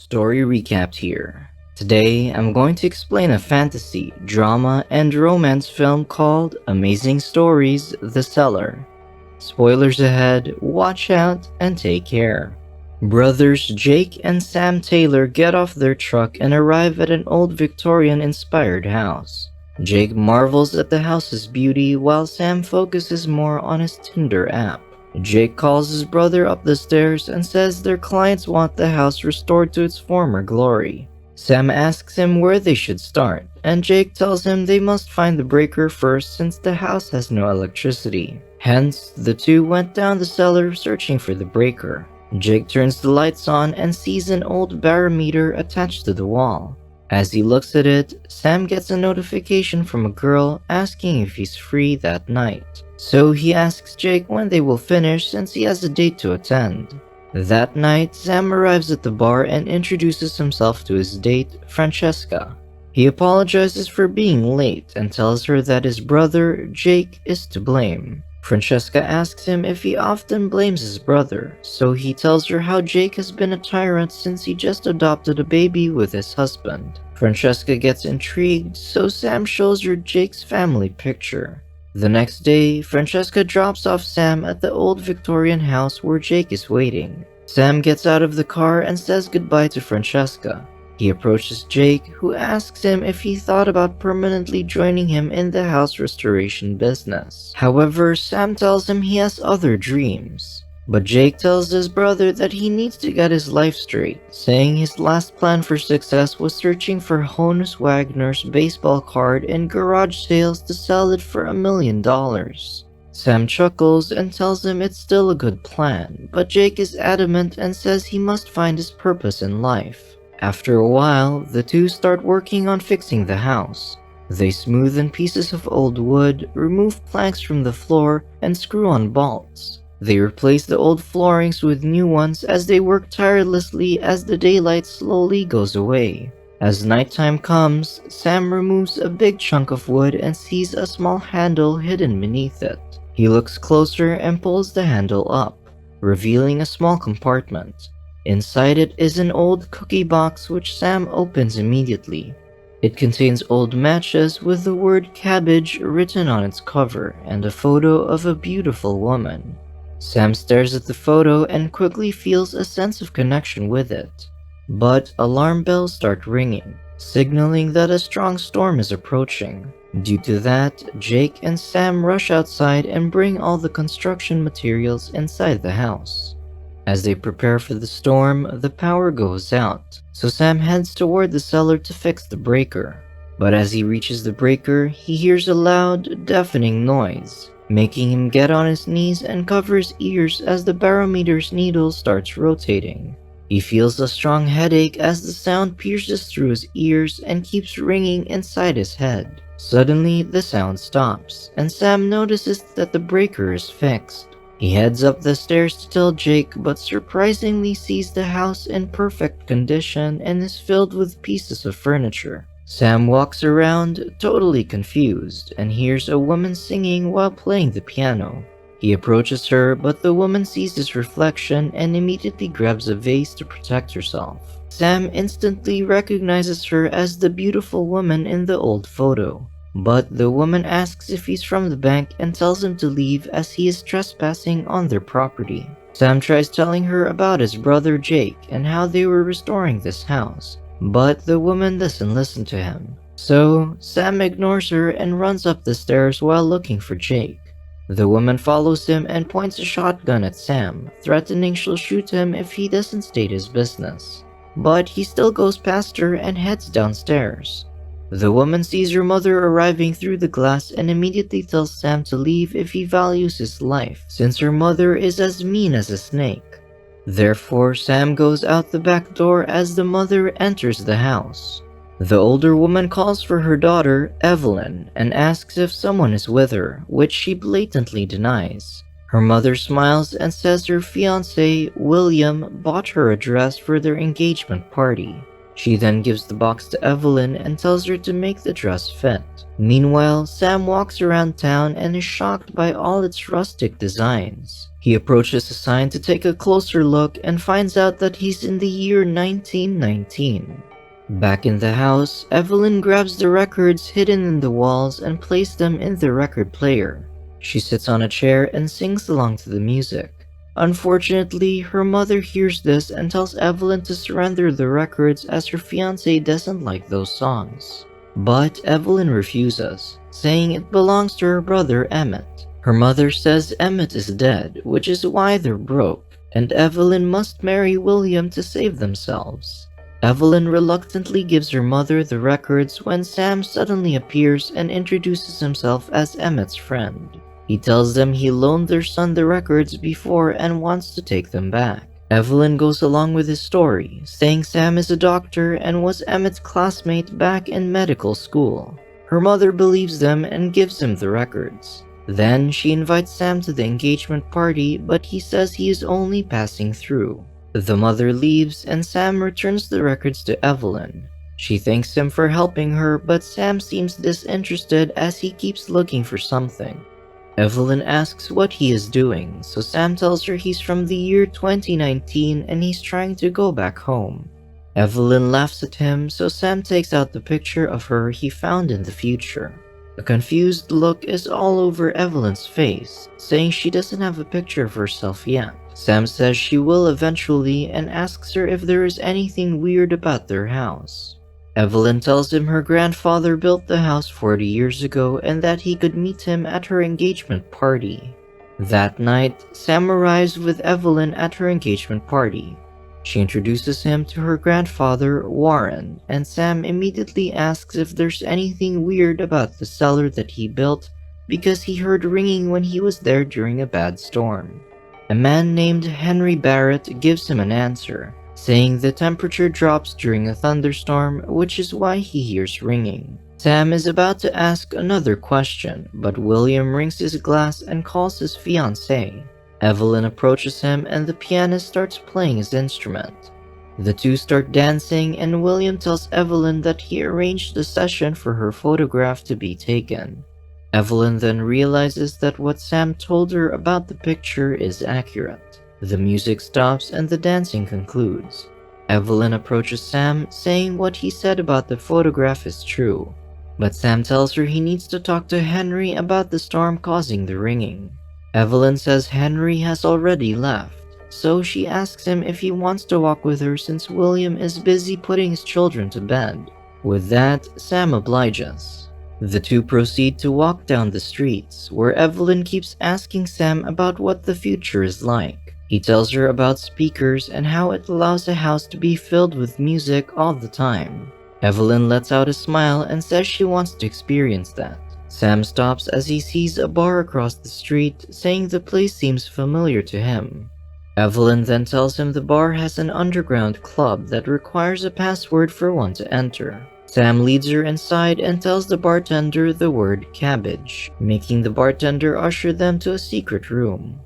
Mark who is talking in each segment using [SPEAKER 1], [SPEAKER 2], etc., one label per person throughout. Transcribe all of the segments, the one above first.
[SPEAKER 1] Story recapped here. Today, I'm going to explain a fantasy, drama, and romance film called Amazing Stories: The Cellar. Spoilers ahead, watch out, and take care. Brothers Jake and Sam Taylor get off their truck and arrive at an old Victorian-inspired house. Jake marvels at the house's beauty while Sam focuses more on his Tinder app. Jake calls his brother up the stairs and says their clients want the house restored to its former glory. Sam asks him where they should start, and Jake tells him they must find the breaker first since the house has no electricity. Hence, the two went down the cellar searching for the breaker. Jake turns the lights on and sees an old barometer attached to the wall. As he looks at it, Sam gets a notification from a girl asking if he's free that night. So he asks Jake when they will finish since he has a date to attend. That night, Sam arrives at the bar and introduces himself to his date, Francesca. He apologizes for being late and tells her that his brother, Jake, is to blame. Francesca asks him if he often blames his brother, so he tells her how Jake has been a tyrant since he just adopted a baby with his husband. Francesca gets intrigued, so Sam shows her Jake's family picture. The next day, Francesca drops off Sam at the old Victorian house where Jake is waiting. Sam gets out of the car and says goodbye to Francesca. He approaches Jake, who asks him if he thought about permanently joining him in the house restoration business. However, Sam tells him he has other dreams. But Jake tells his brother that he needs to get his life straight, saying his last plan for success was searching for Honus Wagner's baseball card in garage sales to sell it for $1 million. Sam chuckles and tells him it's still a good plan, but Jake is adamant and says he must find his purpose in life. After a while, the two start working on fixing the house. They smoothen pieces of old wood, remove planks from the floor, and screw on bolts. They replace the old floorings with new ones as they work tirelessly as the daylight slowly goes away. As nighttime comes, Sam removes a big chunk of wood and sees a small handle hidden beneath it. He looks closer and pulls the handle up, revealing a small compartment. Inside it is an old cookie box which Sam opens immediately. It contains old matches with the word cabbage written on its cover and a photo of a beautiful woman. Sam stares at the photo and quickly feels a sense of connection with it. But alarm bells start ringing, signaling that a strong storm is approaching. Due to that, Jake and Sam rush outside and bring all the construction materials inside the house. As they prepare for the storm, the power goes out, so Sam heads toward the cellar to fix the breaker. But as he reaches the breaker, he hears a loud, deafening noise, making him get on his knees and cover his ears as the barometer's needle starts rotating. He feels a strong headache as the sound pierces through his ears and keeps ringing inside his head. Suddenly, the sound stops, and Sam notices that the breaker is fixed. He heads up the stairs to tell Jake, but surprisingly sees the house in perfect condition and is filled with pieces of furniture. Sam walks around, totally confused, and hears a woman singing while playing the piano. He approaches her, but the woman sees his reflection and immediately grabs a vase to protect herself. Sam instantly recognizes her as the beautiful woman in the old photo. But the woman asks if he's from the bank and tells him to leave as he is trespassing on their property. Sam tries telling her about his brother Jake and how they were restoring this house, but the woman doesn't listen to him. So, Sam ignores her and runs up the stairs while looking for Jake. The woman follows him and points a shotgun at Sam, threatening she'll shoot him if he doesn't state his business. But he still goes past her and heads downstairs. The woman sees her mother arriving through the glass and immediately tells Sam to leave if he values his life, since her mother is as mean as a snake. Therefore, Sam goes out the back door as the mother enters the house. The older woman calls for her daughter, Evelyn, and asks if someone is with her, which she blatantly denies. Her mother smiles and says her fiancé, William, bought her a dress for their engagement party. She then gives the box to Evelyn and tells her to make the dress fit. Meanwhile, Sam walks around town and is shocked by all its rustic designs. He approaches a sign to take a closer look and finds out that he's in the year 1919. Back in the house, Evelyn grabs the records hidden in the walls and places them in the record player. She sits on a chair and sings along to the music. Unfortunately, her mother hears this and tells Evelyn to surrender the records as her fiancé doesn't like those songs. But Evelyn refuses, saying it belongs to her brother Emmett. Her mother says Emmett is dead, which is why they're broke, and Evelyn must marry William to save themselves. Evelyn reluctantly gives her mother the records when Sam suddenly appears and introduces himself as Emmett's friend. He tells them he loaned their son the records before and wants to take them back. Evelyn goes along with his story, saying Sam is a doctor and was Emmett's classmate back in medical school. Her mother believes them and gives him the records. Then she invites Sam to the engagement party, but he says he is only passing through. The mother leaves and Sam returns the records to Evelyn. She thanks him for helping her, but Sam seems disinterested as he keeps looking for something. Evelyn asks what he is doing, so Sam tells her he's from the year 2019 and he's trying to go back home. Evelyn laughs at him, so Sam takes out the picture of her he found in the future. A confused look is all over Evelyn's face, saying she doesn't have a picture of herself yet. Sam says she will eventually and asks her if there is anything weird about their house. Evelyn tells him her grandfather built the house 40 years ago and that he could meet him at her engagement party. That night, Sam arrives with Evelyn at her engagement party. She introduces him to her grandfather, Warren, and Sam immediately asks if there's anything weird about the cellar that he built because he heard ringing when he was there during a bad storm. A man named Henry Barrett gives him an answer, saying the temperature drops during a thunderstorm, which is why he hears ringing. Sam is about to ask another question, but William rings his glass and calls his fiancée. Evelyn approaches him and the pianist starts playing his instrument. The two start dancing and William tells Evelyn that he arranged the session for her photograph to be taken. Evelyn then realizes that what Sam told her about the picture is accurate. The music stops and the dancing concludes. Evelyn approaches Sam, saying what he said about the photograph is true, but Sam tells her he needs to talk to Henry about the storm causing the ringing. Evelyn says Henry has already left, so she asks him if he wants to walk with her since William is busy putting his children to bed. With that, Sam obliges. The two proceed to walk down the streets, where Evelyn keeps asking Sam about what the future is like. He tells her about speakers and how it allows a house to be filled with music all the time. Evelyn lets out a smile and says she wants to experience that. Sam stops as he sees a bar across the street, saying the place seems familiar to him. Evelyn then tells him the bar has an underground club that requires a password for one to enter. Sam leads her inside and tells the bartender the word cabbage, making the bartender usher them to a secret room.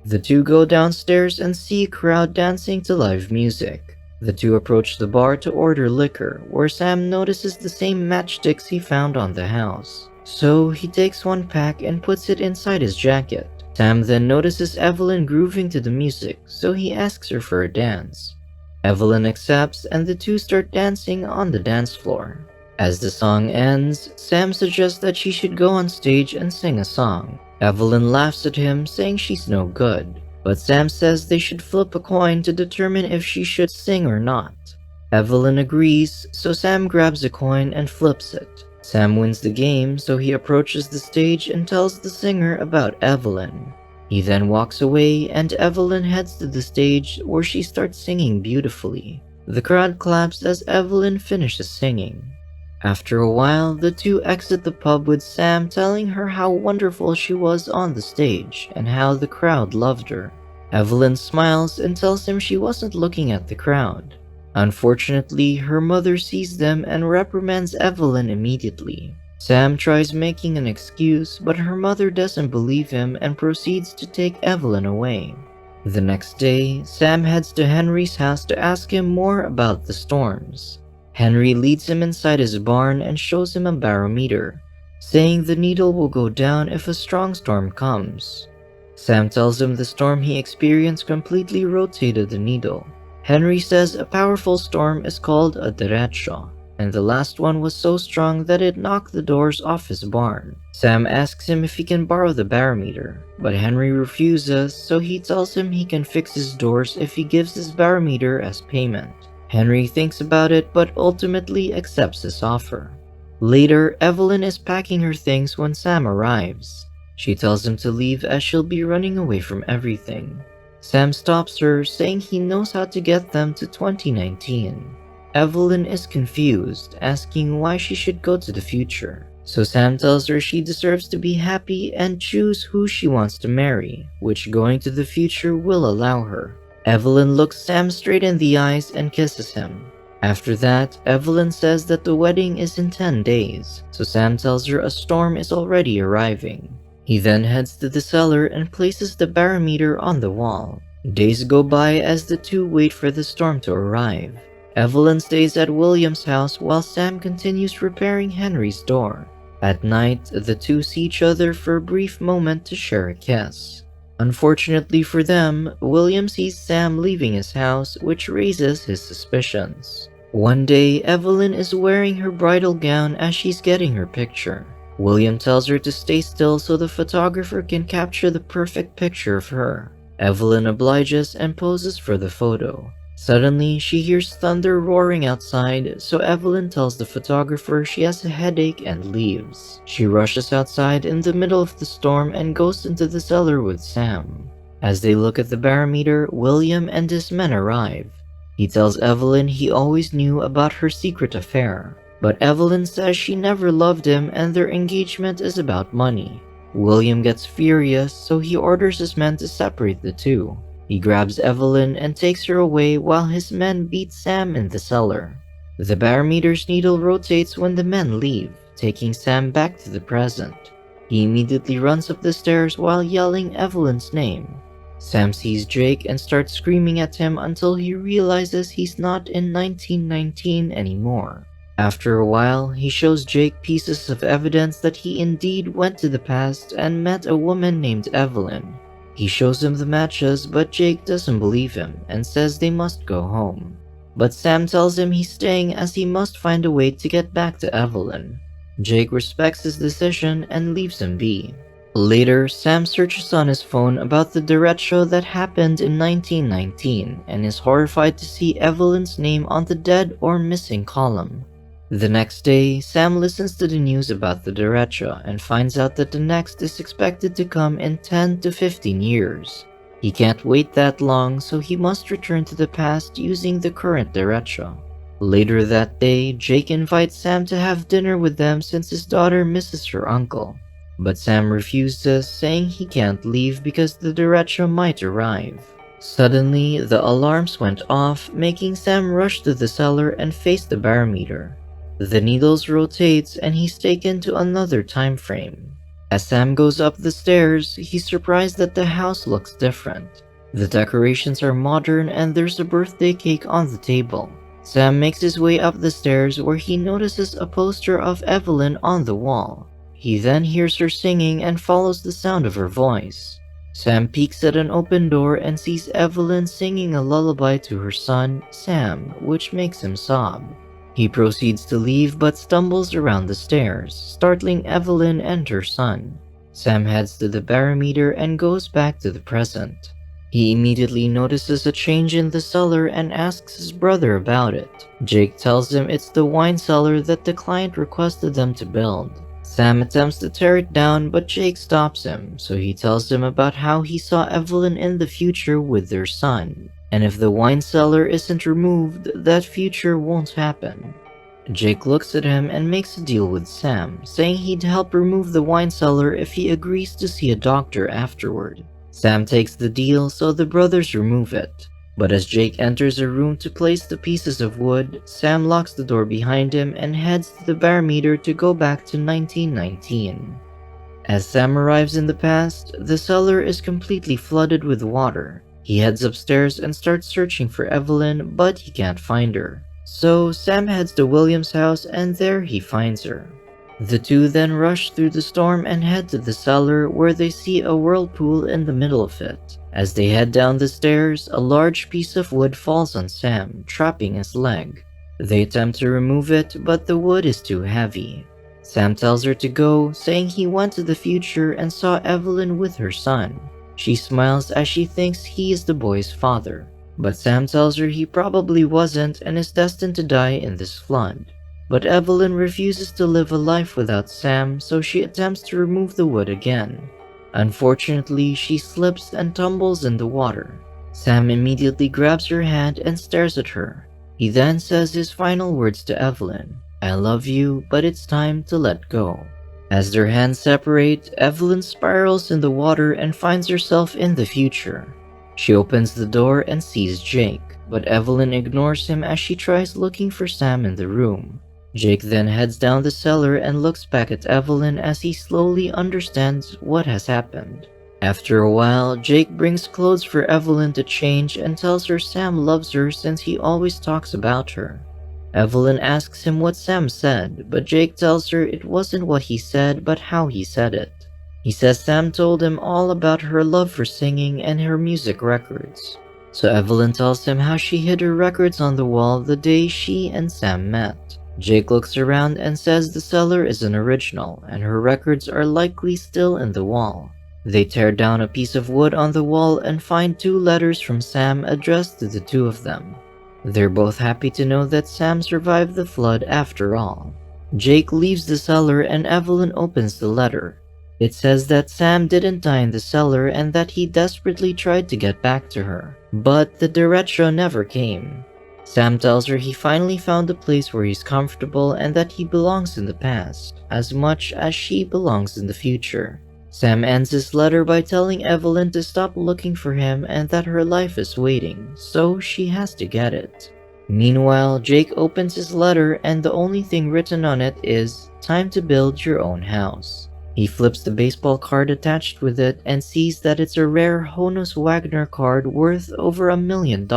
[SPEAKER 1] The two go downstairs and see a crowd dancing to live music. The two approach the bar to order liquor, where Sam notices the same matchsticks he found on the house. So he takes one pack and puts it inside his jacket. Sam then notices Evelyn grooving to the music, so he asks her for a dance. Evelyn accepts and the two start dancing on the dance floor. As the song ends, Sam suggests that she should go on stage and sing a song. Evelyn laughs at him, saying she's no good, but Sam says they should flip a coin to determine if she should sing or not. Evelyn agrees, so Sam grabs a coin and flips it. Sam wins the game, so he approaches the stage and tells the singer about Evelyn. He then walks away and Evelyn heads to the stage where she starts singing beautifully. The crowd claps as Evelyn finishes singing. After a while, the two exit the pub with Sam telling her how wonderful she was on the stage and how the crowd loved her. Evelyn smiles and tells him she wasn't looking at the crowd. Unfortunately, her mother sees them and reprimands Evelyn immediately. Sam tries making an excuse, but her mother doesn't believe him and proceeds to take Evelyn away. The next day, Sam heads to Henry's house to ask him more about the storms. Henry leads him inside his barn and shows him a barometer, saying the needle will go down if a strong storm comes. Sam tells him the storm he experienced completely rotated the needle. Henry says a powerful storm is called a derecho, and the last one was so strong that it knocked the doors off his barn. Sam asks him if he can borrow the barometer, but Henry refuses, so he tells him he can fix his doors if he gives his barometer as payment. Henry thinks about it but ultimately accepts his offer. Later, Evelyn is packing her things when Sam arrives. She tells him to leave as she'll be running away from everything. Sam stops her, saying he knows how to get them to 2019. Evelyn is confused, asking why she should go to the future. So Sam tells her she deserves to be happy and choose who she wants to marry, which going to the future will allow her. Evelyn looks Sam straight in the eyes and kisses him. After that, Evelyn says that the wedding is in 10 days, so Sam tells her a storm is already arriving. He then heads to the cellar and places the barometer on the wall. Days go by as the two wait for the storm to arrive. Evelyn stays at William's house while Sam continues repairing Henry's door. At night, the two see each other for a brief moment to share a kiss. Unfortunately for them, William sees Sam leaving his house, which raises his suspicions. One day, Evelyn is wearing her bridal gown as she's getting her picture. William tells her to stay still so the photographer can capture the perfect picture of her. Evelyn obliges and poses for the photo. Suddenly, she hears thunder roaring outside, so Evelyn tells the photographer she has a headache and leaves. She rushes outside in the middle of the storm and goes into the cellar with Sam. As they look at the barometer, William and his men arrive. He tells Evelyn he always knew about her secret affair, but Evelyn says she never loved him and their engagement is about money. William gets furious, so he orders his men to separate the two. He grabs Evelyn and takes her away while his men beat Sam in the cellar. The barometer's needle rotates when the men leave, taking Sam back to the present. He immediately runs up the stairs while yelling Evelyn's name. Sam sees Jake and starts screaming at him until he realizes he's not in 1919 anymore. After a while, he shows Jake pieces of evidence that he indeed went to the past and met a woman named Evelyn. He shows him the matches, but Jake doesn't believe him and says they must go home. But Sam tells him he's staying as he must find a way to get back to Evelyn. Jake respects his decision and leaves him be. Later, Sam searches on his phone about the derecho that happened in 1919 and is horrified to see Evelyn's name on the dead or missing column. The next day, Sam listens to the news about the derecho and finds out that the next is expected to come in 10 to 15 years. He can't wait that long, so he must return to the past using the current derecho. Later that day, Jake invites Sam to have dinner with them since his daughter misses her uncle. But Sam refuses, saying he can't leave because the derecho might arrive. Suddenly, the alarms went off, making Sam rush to the cellar and face the barometer. The needles rotates and he's taken to another time frame. As Sam goes up the stairs, he's surprised that the house looks different. The decorations are modern and there's a birthday cake on the table. Sam makes his way up the stairs where he notices a poster of Evelyn on the wall. He then hears her singing and follows the sound of her voice. Sam peeks at an open door and sees Evelyn singing a lullaby to her son, Sam, which makes him sob. He proceeds to leave but stumbles around the stairs, startling Evelyn and her son. Sam heads to the barometer and goes back to the present. He immediately notices a change in the cellar and asks his brother about it. Jake tells him it's the wine cellar that the client requested them to build. Sam attempts to tear it down, but Jake stops him, so he tells him about how he saw Evelyn in the future with their son. And if the wine cellar isn't removed, that future won't happen. Jake looks at him and makes a deal with Sam, saying he'd help remove the wine cellar if he agrees to see a doctor afterward. Sam takes the deal, so the brothers remove it. But as Jake enters a room to place the pieces of wood, Sam locks the door behind him and heads to the barometer to go back to 1919. As Sam arrives in the past, the cellar is completely flooded with water. He heads upstairs and starts searching for Evelyn, but he can't find her. So Sam heads to William's house and there he finds her. The two then rush through the storm and head to the cellar where they see a whirlpool in the middle of it. As they head down the stairs, a large piece of wood falls on Sam, trapping his leg. They attempt to remove it, but the wood is too heavy. Sam tells her to go, saying he went to the future and saw Evelyn with her son. She smiles as she thinks he is the boy's father, but Sam tells her he probably wasn't and is destined to die in this flood. But Evelyn refuses to live a life without Sam, so she attempts to remove the wood again. Unfortunately, she slips and tumbles in the water. Sam immediately grabs her hand and stares at her. He then says his final words to Evelyn, "I love you, but it's time to let go." As their hands separate, Evelyn spirals in the water and finds herself in the future. She opens the door and sees Jake, but Evelyn ignores him as she tries looking for Sam in the room. Jake then heads down the cellar and looks back at Evelyn as he slowly understands what has happened. After a while, Jake brings clothes for Evelyn to change and tells her Sam loves her since he always talks about her. Evelyn asks him what Sam said, but Jake tells her it wasn't what he said but how he said it. He says Sam told him all about her love for singing and her music records. So Evelyn tells him how she hid her records on the wall the day she and Sam met. Jake looks around and says the cellar is an original and her records are likely still in the wall. They tear down a piece of wood on the wall and find 2 letters from Sam addressed to the 2 of them. They're both happy to know that Sam survived the flood after all. Jake leaves the cellar and Evelyn opens the letter. It says that Sam didn't die in the cellar and that he desperately tried to get back to her, but the derecho never came. Sam tells her he finally found a place where he's comfortable and that he belongs in the past, as much as she belongs in the future. Sam ends his letter by telling Evelyn to stop looking for him and that her life is waiting, so she has to get it. Meanwhile, Jake opens his letter and the only thing written on it is, "Time to build your own house." He flips the baseball card attached with it and sees that it's a rare Honus Wagner card worth over $1 million.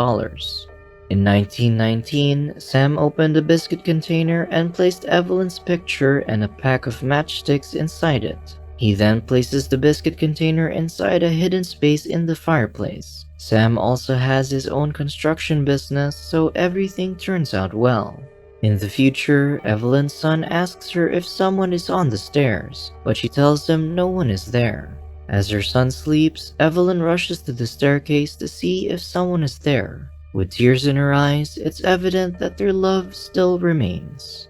[SPEAKER 1] In 1919, Sam opened a biscuit container and placed Evelyn's picture and a pack of matchsticks inside it. He then places the biscuit container inside a hidden space in the fireplace. Sam also has his own construction business, so everything turns out well. In the future, Evelyn's son asks her if someone is on the stairs, but she tells him no one is there. As her son sleeps, Evelyn rushes to the staircase to see if someone is there. With tears in her eyes, it's evident that their love still remains.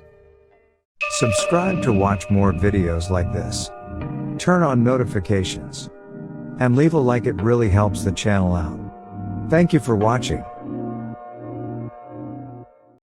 [SPEAKER 2] Subscribe to watch more videos like this. Turn on notifications. And leave a like, it really helps the channel out. Thank you for watching.